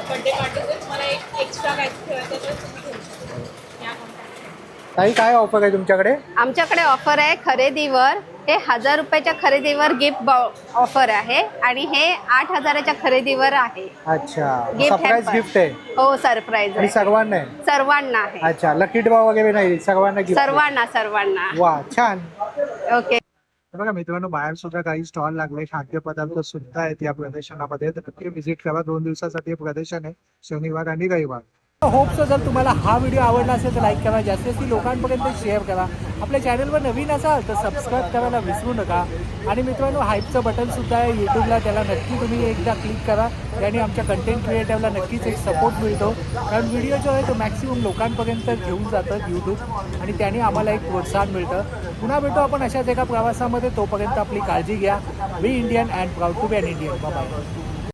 बड्डे पार्टीसाठी तुम्हाला एक एक्स्ट्रा काय ठेवायचं तर तुम्ही घेऊ शकता. ताई काय ऑफर आहे तुमच्याकडे? आमच्याकडे ऑफर आहे खरेदीवर. हे 1000 रुपयाच्या खरेदीवर गिफ्ट ऑफर आहे आणि हे 8000च्या खरेदीवर आहे. अच्छा, सरप्राईज गिफ्ट आहे? हो, सरप्राईज आणि सर्वांना आहे? सर्वांना आहे. अच्छा, लकी ड्रॉ वगैरे नाही, सर्वांना गिफ्ट? सर्वांना. वा, छान. ओके. बघा मित्रांनो, बाहेर सुद्धा काही स्टॉल लागले, खाद्यपदार्थ सुद्धा आहेत या प्रदर्शनामध्ये. तर नक्की व्हिजिट करा. 2 दिवसासाठी हे प्रदर्शन आहे, शनिवार आणि रविवार. होप सो जर तुम्हाला हा व्हिडिओ आवडला असेल तर लाईक करा, जास्तीत जास्त लोकांपर्यंत शेअर करा आपल्या चॅनलवर नवीन असाल तर सबस्क्राईब करायला विसरू नका. आणि मित्रांनो हाईपचं बटनसुद्धा आहे यूट्यूबला, त्याला नक्की तुम्ही एकदा क्लिक करा. त्याने आमच्या कंटेंट क्रिएटरला नक्कीच एक सपोर्ट मिळतो, कारण व्हिडिओ जो आहे तो मॅक्सिमम लोकांपर्यंत घेऊन जातं यूट्यूब, आणि त्याने आम्हाला एक प्रोत्साहन मिळतं. पुन्हा भेटू आपण अशाच एका प्रवासामध्ये. तोपर्यंत आपली काळजी घ्या. We Indian and proud to be an Indian. Bye.